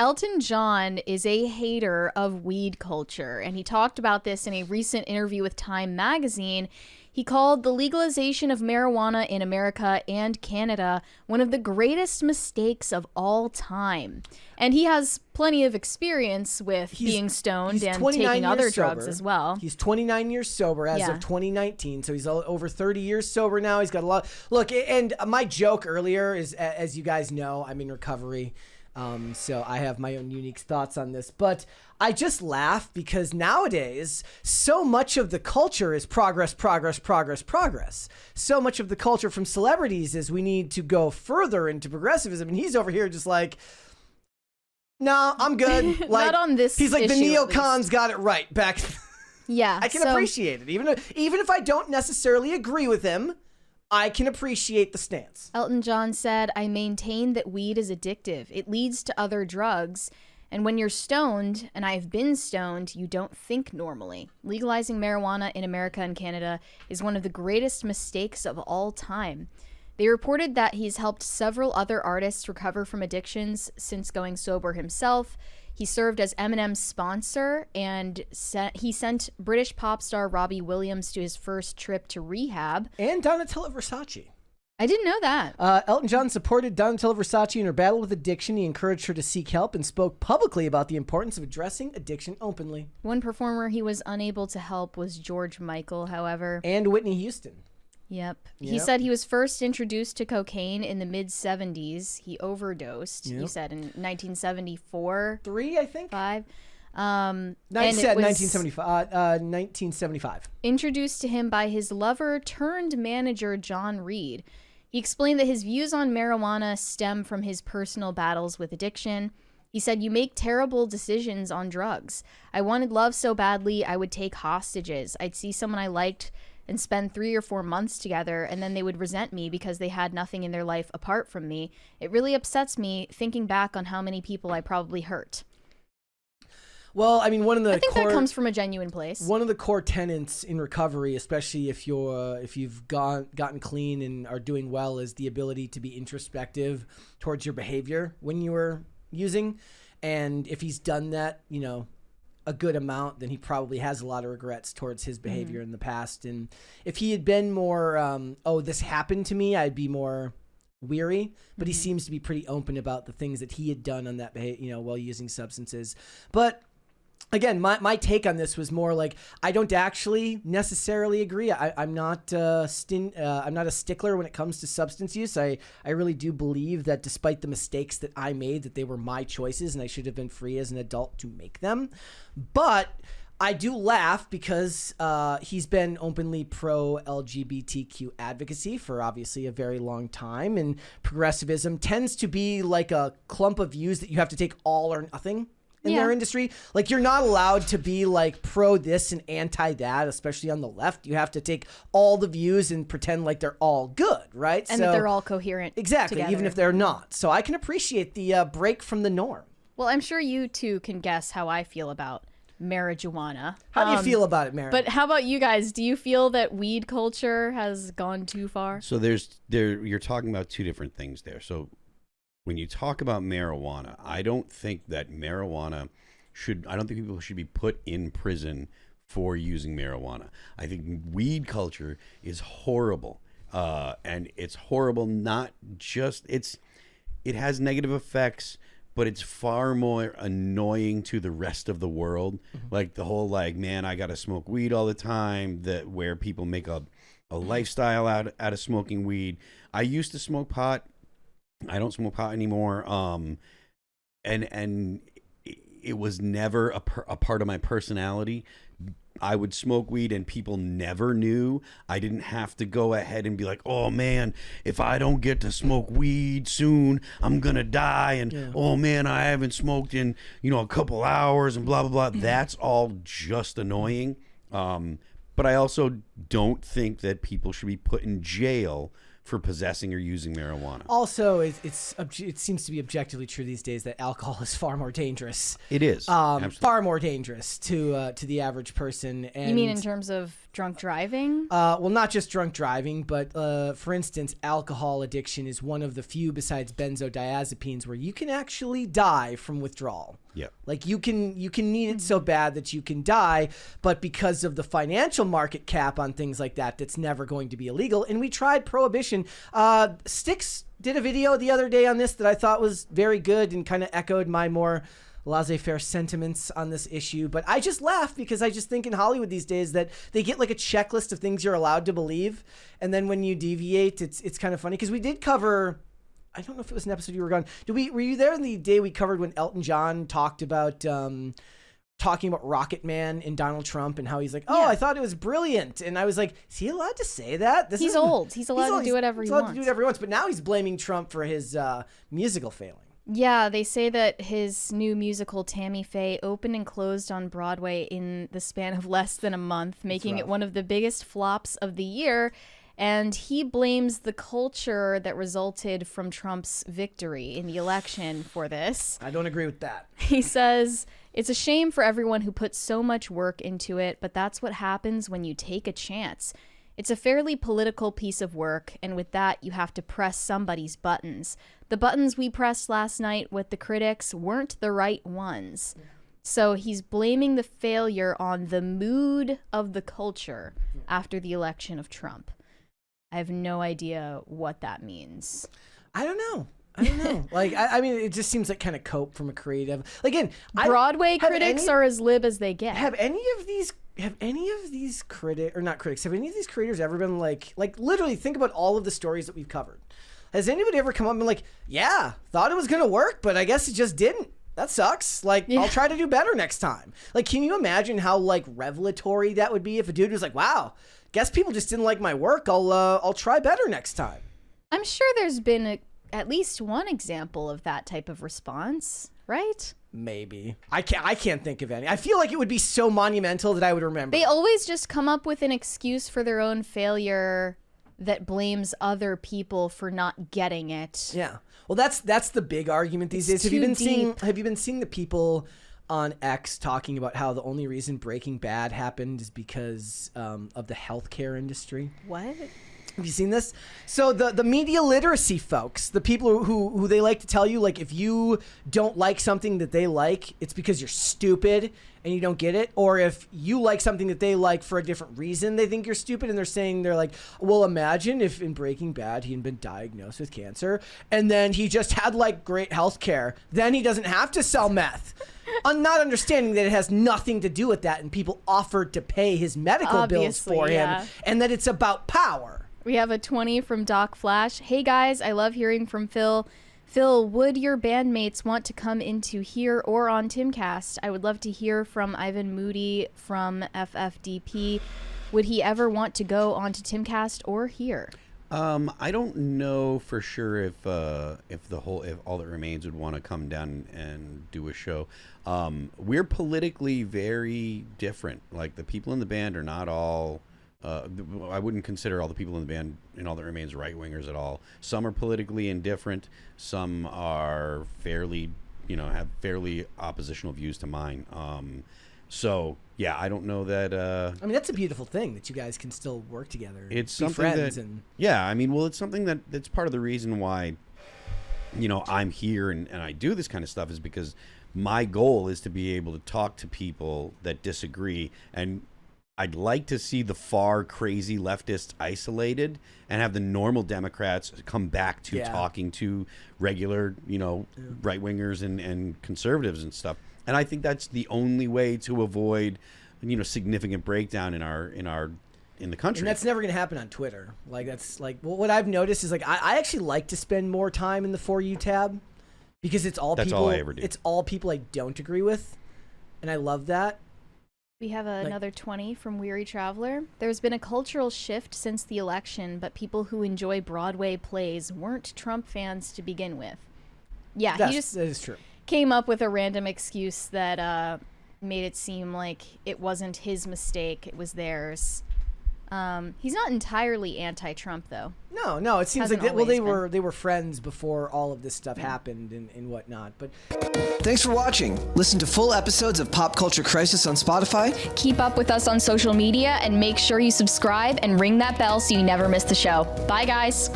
Elton John is a hater of weed culture, and he talked about this in a recent interview with Time magazine. He called the legalization of marijuana in America and Canada one of the greatest mistakes of all time. And he has plenty of experience with being stoned and taking other drugs as well. He's 29 years sober as of 2019, so he's over 30 years sober now. He's got a lot. Look, and my joke earlier is, as you guys know, I'm in recovery. So I have my own unique thoughts on this, but I just laugh because nowadays so much of the culture is progress. So much of the culture from celebrities is we need to go further into progressivism, and he's over here just like, no, I'm good. Like, not on this. He's like, the neocons got it right back. Yeah, I can appreciate it, even if I don't necessarily agree with him. I can appreciate the stance. Elton John said, I maintain that weed is addictive. It leads to other drugs. And when you're stoned, and I've been stoned, you don't think normally. Legalizing marijuana in America and Canada is one of the greatest mistakes of all time. They reported that he's helped several other artists recover from addictions since going sober himself. He served as Eminem's sponsor, and he sent British pop star Robbie Williams to his first trip to rehab. And Donatella Versace. I didn't know that. Elton John supported Donatella Versace in her battle with addiction. He encouraged her to seek help and spoke publicly about the importance of addressing addiction openly. One performer he was unable to help was George Michael, however. And Whitney Houston. Yep. He said he was first introduced to cocaine in the mid-70s. He overdosed, he said, in 1974. 3, I think? 5. No, he said 1975. Introduced to him by his lover turned manager, John Reed. He explained that his views on marijuana stem from his personal battles with addiction. He said, you make terrible decisions on drugs. I wanted love so badly, I would take hostages. I'd see someone I liked and spend 3 or 4 months together, and then they would resent me because they had nothing in their life apart from me. It really upsets me thinking back on how many people I probably hurt. Well, I mean, I think that comes from a genuine place. One of the core tenets in recovery, especially if you've gotten clean and are doing well, is the ability to be introspective towards your behavior when you were using. And if he's done that, a good amount, then he probably has a lot of regrets towards his behavior in the past. And if he had been more, this happened to me, I'd be more weary. But he seems to be pretty open about the things that he had done on that, while using substances. But again, my take on this was more like, I don't actually necessarily agree. I'm not I'm not a stickler when it comes to substance use. I really do believe that despite the mistakes that I made, that they were my choices and I should have been free as an adult to make them. But I do laugh because he's been openly pro-LGBTQ advocacy for obviously a very long time. And progressivism tends to be like a clump of views that you have to take all or nothing in their industry. Like, you're not allowed to be like pro this and anti that, especially on the left. You have to take all the views and pretend like they're all good, right? And that they're all coherent. Exactly, together. Even if they're not. So I can appreciate the break from the norm. Well, I'm sure you two can guess how I feel about marijuana. How do you feel about it, Mary? But how about you guys? Do you feel that weed culture has gone too far? So you're talking about two different things there. So when you talk about marijuana, I don't think that I don't think people should be put in prison for using marijuana. I think weed culture is horrible. And it's horrible, not just, it has negative effects, but it's far more annoying to the rest of the world. Like the whole, man, I got to smoke weed all the time, where people make a lifestyle out of smoking weed. I used to smoke pot. I don't smoke pot anymore. And it was never a part of my personality. I would smoke weed and people never knew. I didn't have to go ahead and be like, oh man, if I don't get to smoke weed soon, I'm going to die. And oh man, I haven't smoked in, a couple hours and blah, blah, blah. That's all just annoying. But I also don't think that people should be put in jail for possessing or using marijuana. Also, it seems to be objectively true these days that alcohol is far more dangerous. It is far more dangerous to the average person. And, You mean in terms of drunk driving? well, not just drunk driving, but for instance, alcohol addiction is one of the few besides benzodiazepines where you can actually die from withdrawal. Yeah. Like you can need it so bad that you can die, but because of the financial market cap on things like that, that's never going to be illegal. And we tried prohibition. Styx did a video the other day on this that I thought was very good and kind of echoed my more laissez-faire sentiments on this issue. But I just laugh because I just think in Hollywood these days that they get like a checklist of things you're allowed to believe, and then when you deviate, it's kind of funny because we did cover. I don't know if it was an episode you were gone. Were you there in the day we covered when Elton John talked about talking about Rocket Man and Donald Trump and how he's like, I thought it was brilliant. And I was like, is he allowed to say that? He's old. He's allowed to do whatever he wants. He's allowed to do whatever he wants. But now he's blaming Trump for his musical failing. Yeah, they say that his new musical Tammy Faye opened and closed on Broadway in the span of less than a month, making it one of the biggest flops of the year. And he blames the culture that resulted from Trump's victory in the election for this. I don't agree with that. He says, it's a shame for everyone who put so much work into it, but that's what happens when you take a chance. It's a fairly political piece of work, and with that, you have to press somebody's buttons. The buttons we pressed last night with the critics weren't the right ones. So he's blaming the failure on the mood of the culture after the election of Trump. I have no idea what that means. I don't know. Like, I mean, it just seems like kind of cope from a creative. Again, Broadway critics are as lib as they get. Have any of these critics, or not critics, have any of these creators ever been like literally think about all of the stories that we've covered? Has anybody ever come up and been like, yeah, thought it was going to work, but I guess it just didn't. That sucks. Like, I'll try to do better next time. Like, can you imagine how like revelatory that would be if a dude was like, wow, guess people just didn't like my work. I'll try better next time. I'm sure there's been at least one example of that type of response, right? Maybe. I can't think of any. I feel like it would be so monumental that I would remember. They always just come up with an excuse for their own failure that blames other people for not getting it. Yeah. Well, that's the big argument these days. Have you been seeing the people on X talking about how the only reason Breaking Bad happened is because of the healthcare industry? What? Have you seen this? So the media literacy folks, the people who they like to tell you, like, if you don't like something that they like, it's because you're stupid and you don't get it. Or if you like something that they like for a different reason, they think you're stupid. And they're like, well, imagine if in Breaking Bad he had been diagnosed with cancer and then he just had like great health care. Then he doesn't have to sell meth. I'm not understanding that it has nothing to do with that and people offered to pay his medical bills for him and that it's about power. We have a 20 from Doc Flash. Hey guys, I love hearing from Phil. Phil, would your bandmates want to come into here or on Timcast? I would love to hear from Ivan Moody from FFDP. Would he ever want to go onto Timcast or here? I don't know for sure if All That Remains would want to come down and do a show. We're politically very different. Like, the people in the band are not all. I wouldn't consider all the people in the band in All That Remains right-wingers at all. Some are politically indifferent. Some are fairly, have fairly oppositional views to mine. So, yeah, I don't know that... I mean, that's a beautiful thing that you guys can still work together. It's be something friends that... Yeah, I mean, well, it's something that's part of the reason why, I'm here and I do this kind of stuff is because my goal is to be able to talk to people that disagree, and I'd like to see the far crazy leftists isolated and have the normal Democrats come back to talking to regular, right-wingers and conservatives and stuff. And I think that's the only way to avoid, significant breakdown in the country. And that's never going to happen on Twitter. Like, that's like, well, what I've noticed is like, I actually like to spend more time in the For You tab because that's all I ever do. It's all people I don't agree with. And I love that. We have another 20 from Weary Traveler. There's been a cultural shift since the election, but people who enjoy Broadway plays weren't Trump fans to begin with. Yeah, that is true. Came up with a random excuse that made it seem like it wasn't his mistake, it was theirs. He's not entirely anti-Trump, though. No. It seems Hasn't like always they been. were friends before all of this stuff happened and whatnot. But Thanks for watching. Listen to full episodes of Pop Culture Crisis on Spotify. Keep up with us on social media and make sure you subscribe and ring that bell so you never miss the show. Bye, guys.